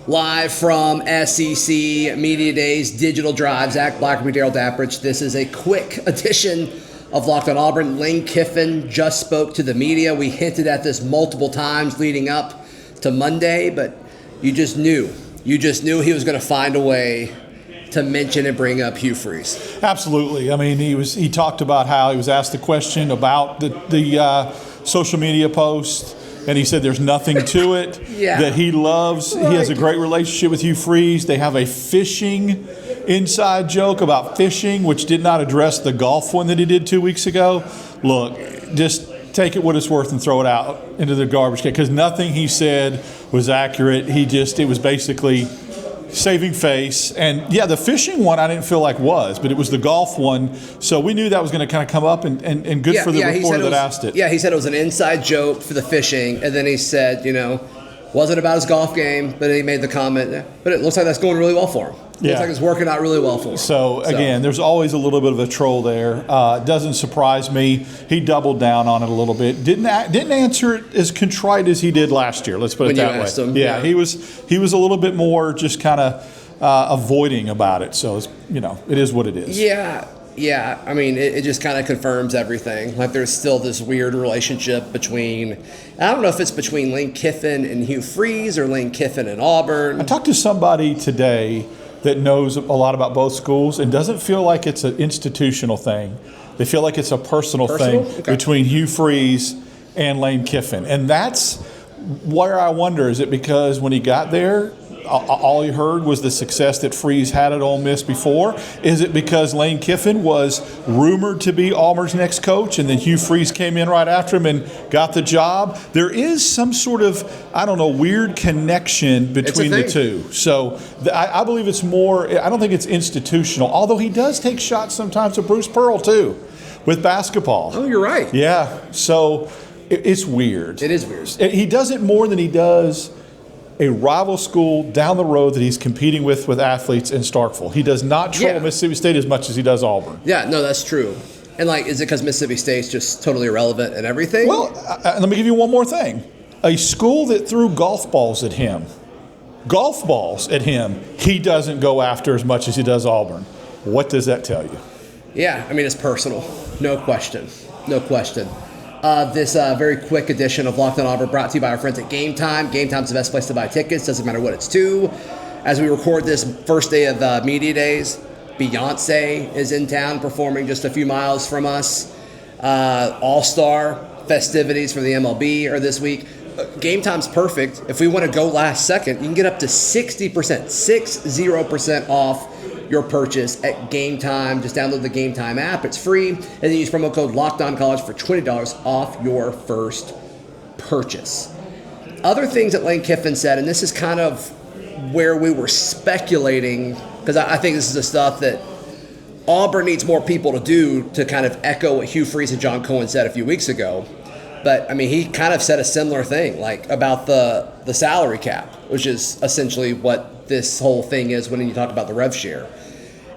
Live from SEC Media Days Digital Drive, Zac Blackerby, Darrell Dapprich. This is a quick edition of Locked on Auburn. Lane Kiffin just spoke to the media. We hinted at this multiple times leading up to Monday, but you just knew he was going to find a way to mention and bring up Hugh Freeze. Absolutely. I mean, he talked about how he was asked the question about the social media post, and he said there's nothing to it, that he loves. Right. He has a great relationship with Hugh Freeze. They have a fishing inside joke about fishing, which did not address the golf one that he did 2 weeks ago. Look, just take it what it's worth and throw it out into the garbage can, because nothing he said was accurate. It was basically saving face. And yeah, the fishing one I didn't feel like was, but it was the golf one. So we knew that was going to kind of come up, and good for the reporter that asked it. Yeah, he said it was an inside joke for the fishing. And then he said, wasn't about his golf game, but he made the comment, but it looks like that's going really well for him. Looks like it's working out really well for him. So again, there's always a little bit of a troll there. It doesn't surprise me. He doubled down on it a little bit. Didn't answer it as contrite as he did last year. Let's put it that way. When you asked him. Yeah, he was a little bit more just kind of avoiding about it. So it is what it is. Yeah. I mean, it just kind of confirms everything. Like, there's still this weird relationship between, I don't know if it's between Lane Kiffin and Hugh Freeze or Lane Kiffin and Auburn. I talked to somebody today that knows a lot about both schools and doesn't feel like it's an institutional thing. They feel like it's a personal thing between Hugh Freeze and Lane Kiffin. And that's where I wonder, is it because when he got there, all he heard was the success that Freeze had at Ole Miss before? Is it because Lane Kiffin was rumored to be Auburn's next coach, and then Hugh Freeze came in right after him and got the job? There is some sort of, weird connection between the two. So I believe it's more, I don't think it's institutional, although he does take shots sometimes at Bruce Pearl too with basketball. Oh, you're right. Yeah, so it's weird. It is weird. He does it more than he does a rival school down the road that he's competing with athletes in Starkville. He does not troll Mississippi State as much as he does Auburn. Yeah, no, that's true. And is it because Mississippi State's just totally irrelevant and everything? Well, let me give you one more thing. A school that threw golf balls at him, he doesn't go after as much as he does Auburn. What does that tell you? Yeah, I mean, it's personal. No question. This very quick edition of Locked on Auburn brought to you by our friends at Game Time. Game Time's the best place to buy tickets. Doesn't matter what it's to. As we record this first day of Media Days, Beyonce is in town performing just a few miles from us. All-Star festivities for the MLB are this week. Game Time's perfect. If we want to go last second, you can get up to 60% off your purchase at Game Time. Just download the Game Time app. It's free. And then use promo code LOCKEDONCollege for $20 off your first purchase. Other things that Lane Kiffin said, and this is kind of where we were speculating, because I think this is the stuff that Auburn needs more people to do to kind of echo what Hugh Freeze and John Cohen said a few weeks ago. But, I mean, he kind of said a similar thing, about the salary cap, which is essentially what this whole thing is when you talk about the rev share.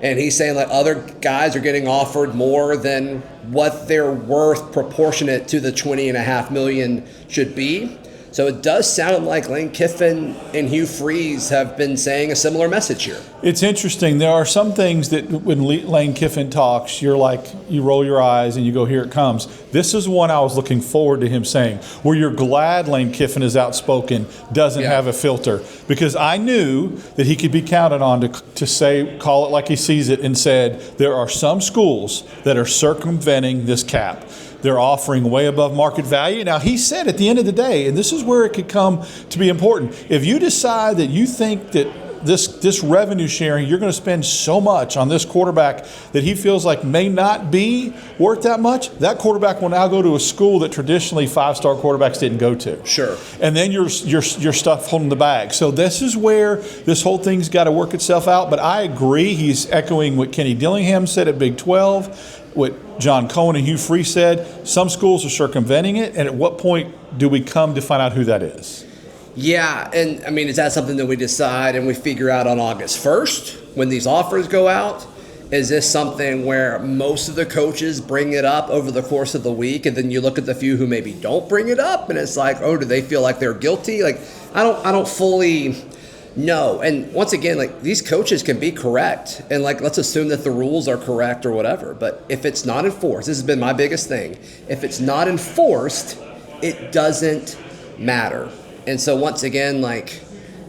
And he's saying other guys are getting offered more than what they're worth proportionate to the $20.5 million should be. So it does sound like Lane Kiffin and Hugh Freeze have been saying a similar message here. It's interesting. There are some things that when Lane Kiffin talks, you roll your eyes and you go, here it comes. This is one I was looking forward to him saying, where you're glad Lane Kiffin is outspoken, doesn't have a filter. Because I knew that he could be counted on to say, call it like he sees it, and said, there are some schools that are circumventing this cap. They're offering way above market value. Now, he said at the end of the day, and this is where it could come to be important, if you decide that you think that this revenue sharing, you're going to spend so much on this quarterback that he feels like may not be worth that much, that quarterback will now go to a school that traditionally five-star quarterbacks didn't go to. Sure. And then you're stuck holding the bag. So this is where this whole thing's got to work itself out. But I agree. He's echoing what Kenny Dillingham said at Big 12. What John Cohen and Hugh Freeze said. Some schools are circumventing it, and at what point do we come to find out who that is? Yeah, and I mean, is that something that we decide and we figure out on August 1st when these offers go out? Is this something where most of the coaches bring it up over the course of the week, and then you look at the few who maybe don't bring it up, and it's like, oh, do they feel like they're guilty? I don't fully No, and once again, like these coaches can be correct, and like let's assume that the rules are correct or whatever. But if it's not enforced, this has been my biggest thing. If it's not enforced, it doesn't matter. And so once again, like,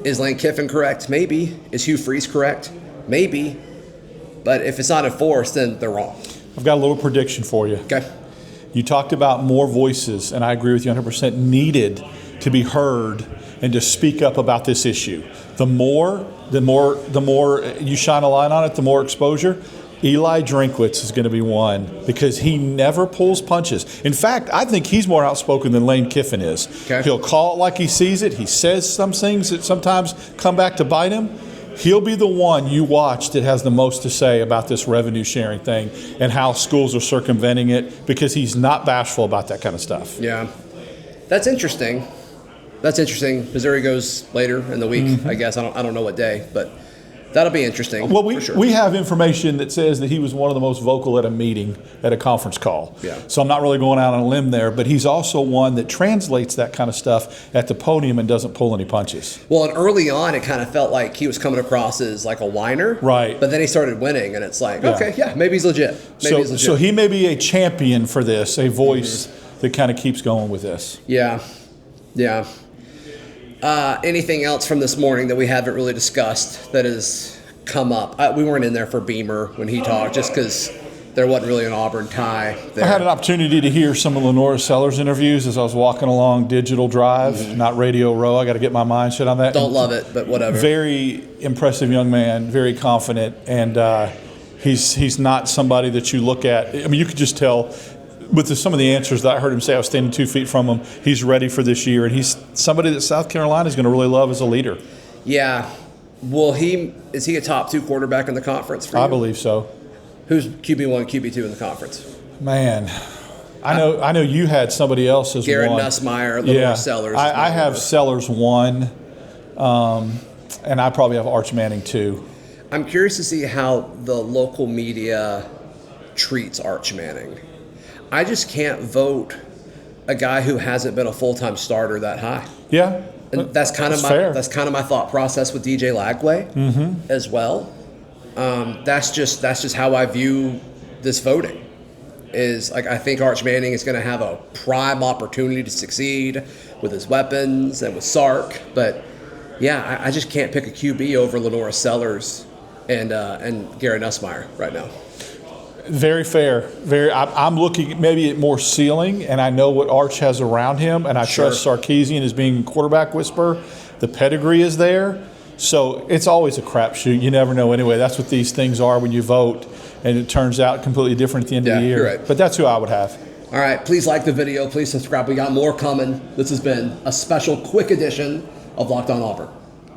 is Lane Kiffin correct? Maybe. Is Hugh Freeze correct? Maybe. But if it's not enforced, then they're wrong. I've got a little prediction for you. Okay. You talked about more voices, and I agree with you 100%, needed to be heard and to speak up about this issue. The more you shine a light on it, the more exposure. Eli Drinkwitz is going to be one because he never pulls punches. In fact, I think he's more outspoken than Lane Kiffin is. Okay. He'll call it like he sees it. He says some things that sometimes come back to bite him. He'll be the one you watch that has the most to say about this revenue sharing thing and how schools are circumventing it because he's not bashful about that kind of stuff. Yeah. That's interesting. Missouri goes later in the week, I guess. I don't know what day, but that'll be interesting. Well, for sure. we have information that says that he was one of the most vocal at a meeting, at a conference call. Yeah. So I'm not really going out on a limb there, but he's also one that translates that kind of stuff at the podium and doesn't pull any punches. Well, and early on, it kind of felt like he was coming across as like a whiner. Right. But then he started winning, and it's like, okay, yeah, maybe he's legit. So he may be a champion for this, a voice that kind of keeps going with this. Yeah. Anything else from this morning that we haven't really discussed that has come up? We weren't in there for Beamer when he talked, just because there wasn't really an Auburn tie there. I had an opportunity to hear some of Lenora Sellers' interviews as I was walking along Digital Drive, not Radio Row. I got to get my mind set on that. Don't love it, but whatever. Very impressive young man, very confident, and he's not somebody that you look at. I mean, you could just tell with some of the answers that I heard him say. I was standing 2 feet from him. He's ready for this year, and he's somebody that South Carolina is going to really love as a leader. Yeah. Is he a top 2 quarterback in the conference for you? I believe so. Who's QB1, QB2 in the conference? Man, I know you had somebody else as Garrett one. Nussmeier, Lenore Sellers. I have Sellers 1, and I probably have Arch Manning 2. I'm curious to see how the local media treats Arch Manning. I just can't vote a guy who hasn't been a full-time starter that high. Yeah. And that's kind of my thought process with DJ Lagway as well. That's just how I view this voting. Is like I think Arch Manning is going to have a prime opportunity to succeed with his weapons and with Sark, but yeah, I just can't pick a QB over Lenora Sellers and Garrett Nussmeier right now. Very fair. I'm looking maybe at more ceiling, and I know what Arch has around him, and I trust Sarkisian as being quarterback whisperer. The pedigree is there, so it's always a crapshoot. You never know anyway. That's what these things are when you vote, and it turns out completely different at the end of the year. You're right. But that's who I would have. All right, please like the video. Please subscribe. We got more coming. This has been a special quick edition of Locked On Auburn.